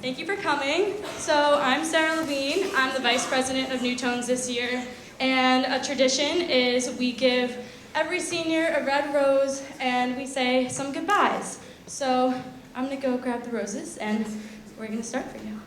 Thank you for coming. So I'm Sarah Levine. I'm the Vice President of New Tones this year. And a tradition is we give every senior a red rose and we say some goodbyes. So I'm gonna go grab the roses and we're gonna start for you.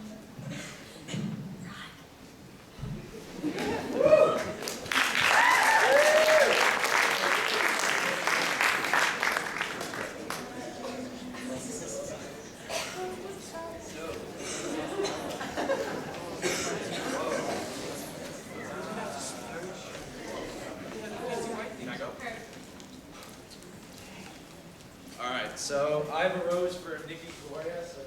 Alright, so I have a rose for Nikki Gloria. So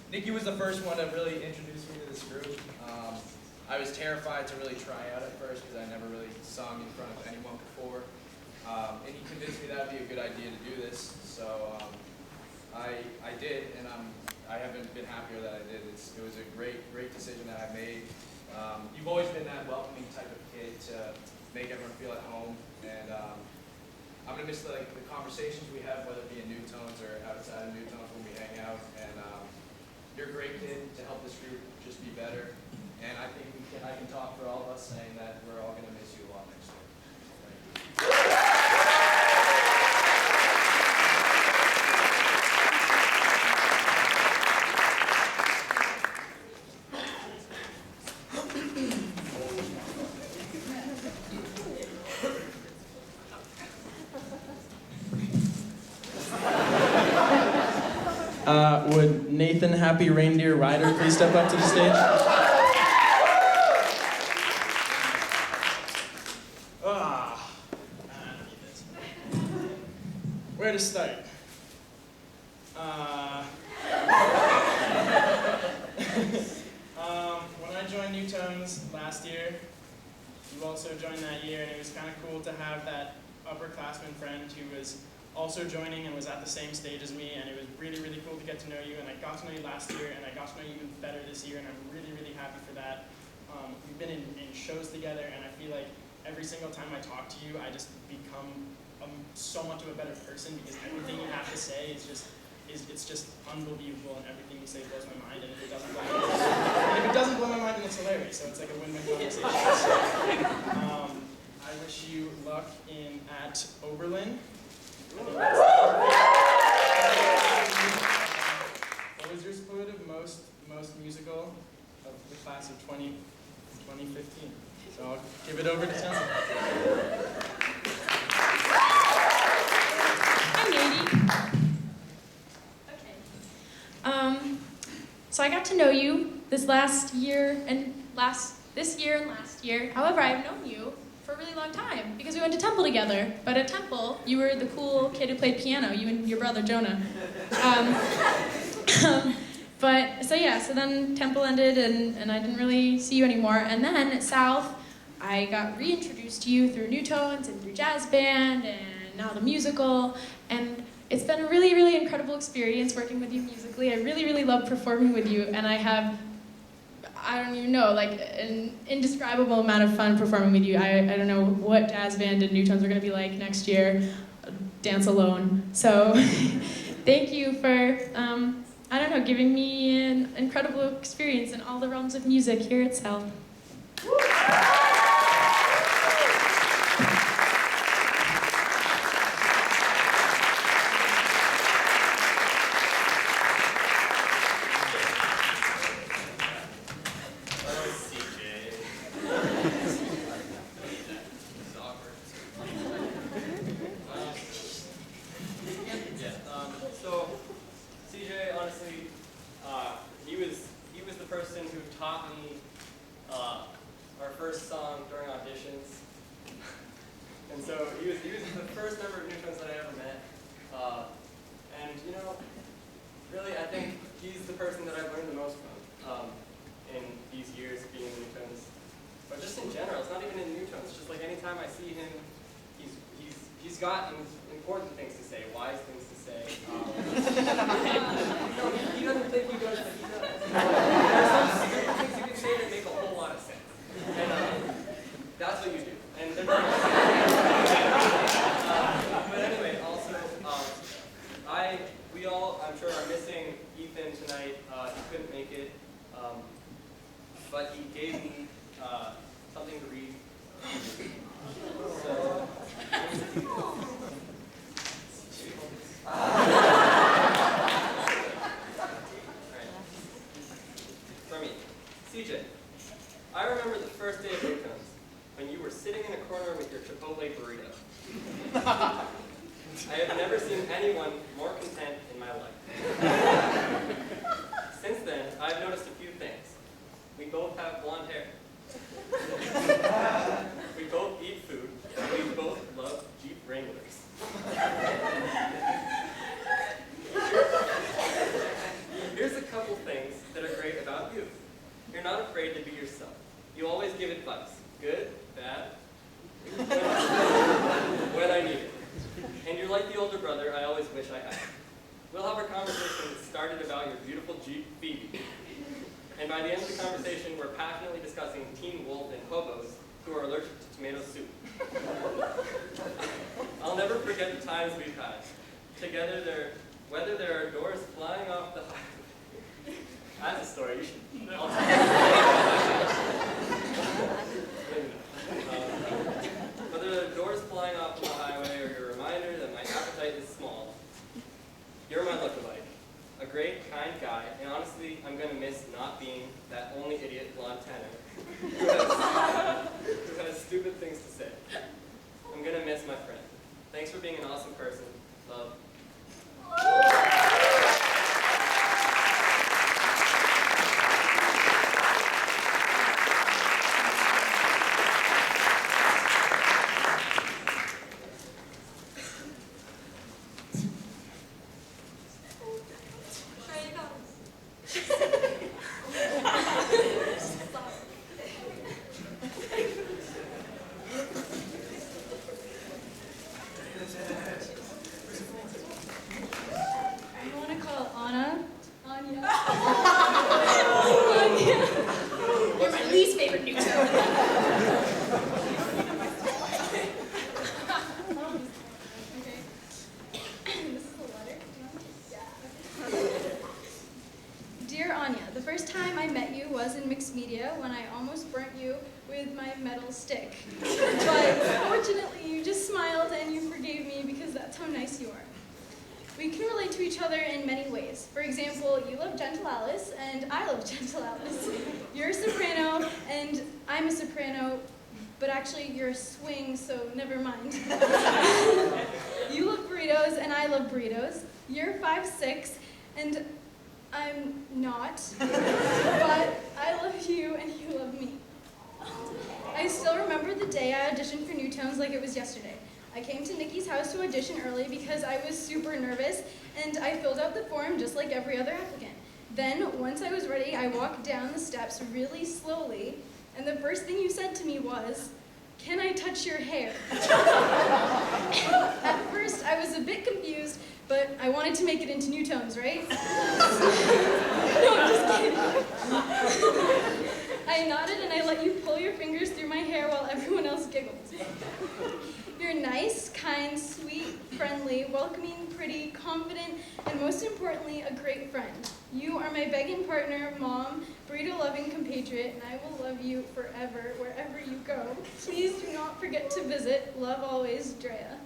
Nikki was the first one to really introduce me to this group. I was terrified to really try out at first because I never really sung in front of anyone before. And he convinced me that would be a good idea to do this. So I did, and I haven't been happier that I did. It was a great decision that I made. You've always been that welcoming type of kid to make everyone feel at home, and I'm gonna miss the conversations we have, whether it be in New Tones or outside of New Tones when we hang out. And you're a great kid to help this group just be better. And I think I can talk for all of us saying that we're all gonna miss you a lot next year. Thank you. Would Nathan Happy Reindeer Rider please step up to the stage? Where to start? When I joined New Tones last year, you also joined that year, and it was kind of cool to have that upperclassman friend who was also joining and was at the same stage as me, and it was really, really cool to get to know you, and I got to know you last year, and I got to know you even better this year, and I'm really, really happy for that. We've been in shows together, and I feel like every single time I talk to you, I just become so much of a better person, because everything you have to say is just unbelievable, and everything you say blows my mind, and if it doesn't blow my mind, then it's hilarious, so it's like a win-win conversation. I wish you luck at Oberlin. What was your superlative most musical of the class of 2015? So I'll give it over to Temple. Hi, Nady. Okay. So I got to know you this year and last year. However, I've known you for a really long time because we went to Temple together. But at Temple, you were the cool kid who played piano, you and your brother Jonah. So then Temple ended and I didn't really see you anymore. And then at South, I got reintroduced to you through New Tones and through jazz band and now the musical. And it's been a really, really incredible experience working with you musically. I really, really love performing with you, and I have, I don't even know, like an indescribable amount of fun performing with you. I don't know what jazz band and New Tones are going to be like next year. Dance alone. So thank you for, giving me an incredible experience in all the realms of music here at South. He was the person who taught me our first song during auditions, and so he was the first member of New Tones that I ever met, and really I think he's the person that I've learned the most from in these years of being in New Tones, but just in general. It's not even in New Tones. It's just like anytime I see him, he's got important things to say, wise things to say. No, he doesn't think he does, but he does. There's some stupid things you can say that make a whole lot of sense. And that's what you do. And in a corner with your Chipotle burrito. I have never seen anyone more content in my life. Since then, I've noticed a few things. We both have blonde hair. We both eat food. And we both love Jeep Wranglers. Here's a couple things that are great about you. You're not afraid to be yourself. You always give advice. Good, bad, when I need it. And you're like the older brother I always wish I had. We'll have our conversation started about your beautiful Jeep Phoebe. And by the end of the conversation, we're passionately discussing Teen Wolf and hobos who are allergic to tomato soup. I'll never forget the times we've had. Together, whether there are doors flying off the highway. That's a story. You should. I'll tell whether there are doors flying off the highway or your reminder that my appetite is small. You're my lookalike. A great, kind guy, and honestly, I'm going to miss not being that only idiot blonde tenor who has stupid things to say. I'm going to miss my friend. Thanks for being an awesome person. Love. Stick. But fortunately, you just smiled and you forgave me because that's how nice you are. We can relate to each other in many ways. For example, you love Gentle Alice and I love Gentle Alice. You're a soprano and I'm a soprano, but actually you're a swing, so never mind. You love burritos and I love burritos. You're 5'6", and I'm not, but I love you and you love me. I still remember the day I auditioned for New Tones like it was yesterday. I came to Nikki's house to audition early because I was super nervous, and I filled out the form just like every other applicant. Then, once I was ready, I walked down the steps really slowly, and the first thing you said to me was, "Can I touch your hair?" At first, I was a bit confused, but I wanted to make it into New Tones, right? No, I'm just kidding. I nodded and I let you pull your fingers through my hair while everyone else giggled. You're nice, kind, sweet, friendly, welcoming, pretty, confident, and most importantly, a great friend. You are my begging partner, mom, burrito-loving compatriot, and I will love you forever, wherever you go. Please do not forget to visit. Love always, Drea.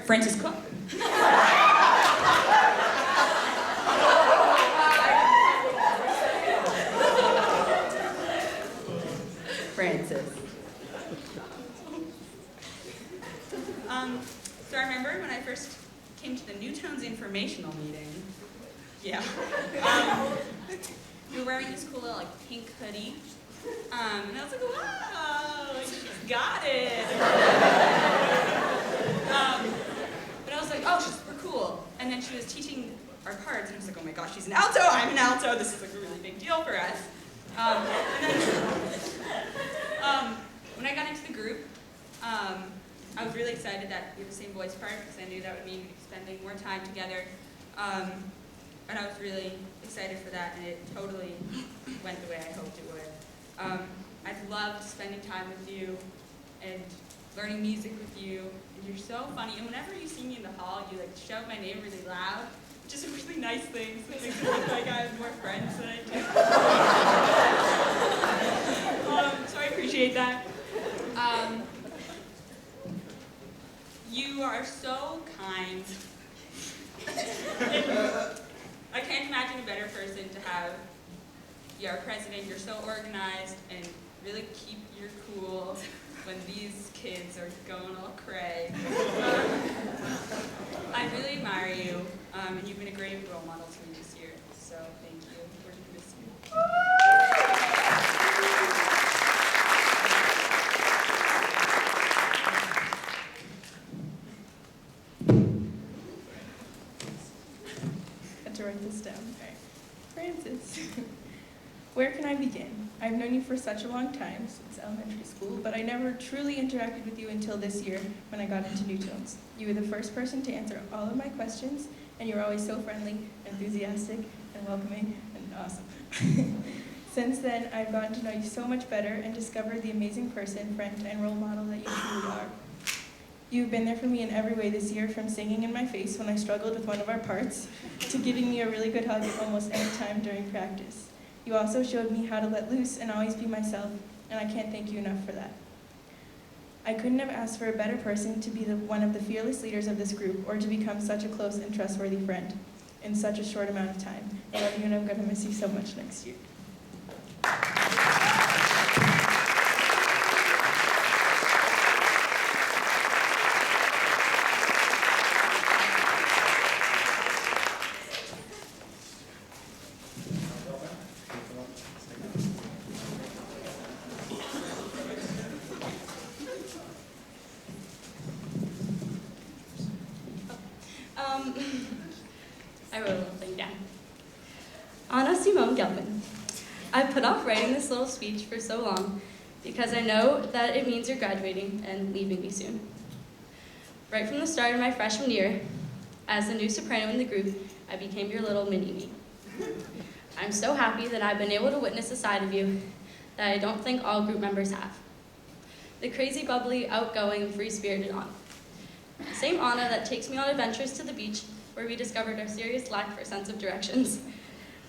Francis Cook. Francis. So I remember when I first came to the New Tones informational meeting. Yeah. You were wearing this cool little pink hoodie. And I was like, wow, she's got it. But I was like, oh, she's super cool. And then she was teaching our parts, and I was like, oh my gosh, she's an alto, I'm an alto, this is a really big deal for us. And then when I got into the group, I was really excited that we had the same voice part, because I knew that would mean spending more time together. And I was really excited for that, and it totally went the way I hoped it would. I've loved spending time with you and learning music with you, and you're so funny. And whenever you see me in the hall, you shout my name really loud, just really nice things that makes it look like I have more friends than I do. So I appreciate that. You are so kind. I can't imagine a better person to have. You're our president, you're so organized, and really keep your cool when these kids are going all cray. I really admire you, and you've been a great role model to me this year, so thank you. We're going to miss you. Had to write this down. All right. Francis, where can I begin? I've known you for such a long time, since elementary school, but I never truly interacted with you until this year when I got into Newtones. You were the first person to answer all of my questions, and you were always so friendly, enthusiastic, and welcoming, and awesome. Since then, I've gotten to know you so much better and discovered the amazing person, friend, and role model that you truly are. You've been there for me in every way this year, from singing in my face when I struggled with one of our parts, to giving me a really good hug almost any time during practice. You also showed me how to let loose and always be myself, and I can't thank you enough for that. I couldn't have asked for a better person to be one of the fearless leaders of this group, or to become such a close and trustworthy friend in such a short amount of time. I love you, and I'm going to miss you so much next year. I wrote a little thing down. Anna Simone Gelman. I put off writing this little speech for so long because I know that it means you're graduating and leaving me soon. Right from the start of my freshman year, as the new soprano in the group, I became your little mini-me. I'm so happy that I've been able to witness a side of you that I don't think all group members have. The crazy, bubbly, outgoing, and free-spirited Anna. The same Anna that takes me on adventures to the beach where we discovered our serious lack for a sense of directions.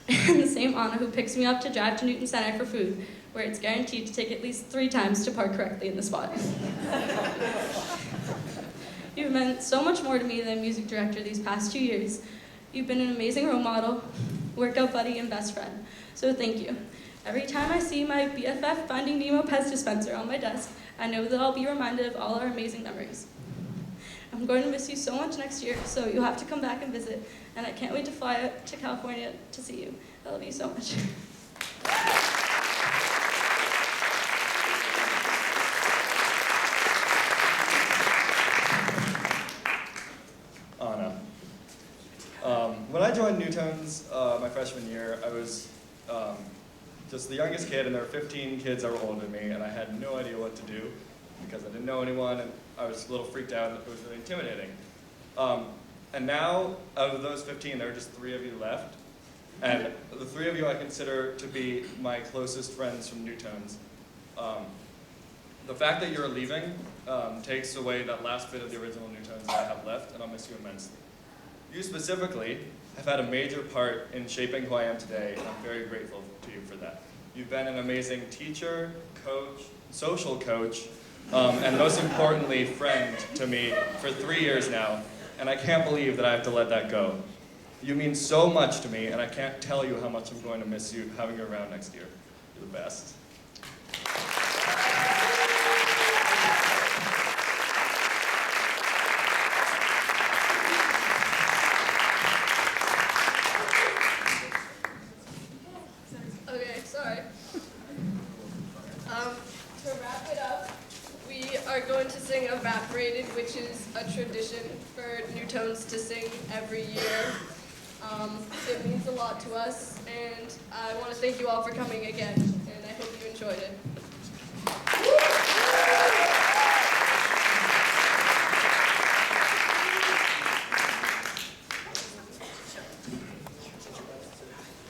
And the same Anna who picks me up to drive to Newton Center for food, where it's guaranteed to take at least 3 times to park correctly in the spot. You've meant so much more to me than a music director these past 2 years. You've been an amazing role model, workout buddy, and best friend. So thank you. Every time I see my BFF Finding Nemo Pez dispenser on my desk, I know that I'll be reminded of all our amazing memories. I'm going to miss you so much next year, so you'll have to come back and visit, and I can't wait to fly out to California to see you. I love you so much. Anna. When I joined Newtones my freshman year, I was just the youngest kid, and there were 15 kids that were older than me, and I had no idea what to do because I didn't know anyone, and I was a little freaked out, and it was really intimidating. And now, out of those 15, there are just 3 of you left, and the 3 of you I consider to be my closest friends from Newtones. The fact that you're leaving takes away that last bit of the original Newtones that I have left, and I'll miss you immensely. You specifically have had a major part in shaping who I am today, and I'm very grateful to you for that. You've been an amazing teacher, coach, social coach, and most importantly, friend to me for 3 years now, and I can't believe that I have to let that go. You mean so much to me, and I can't tell you how much I'm going to miss you having you around next year. You're the best. Okay, sorry. To wrap it up, we are going to sing Evaporated, which is a tradition for Newtones to sing every year. It means a lot to us, and I want to thank you all for coming again, and I hope you enjoyed it.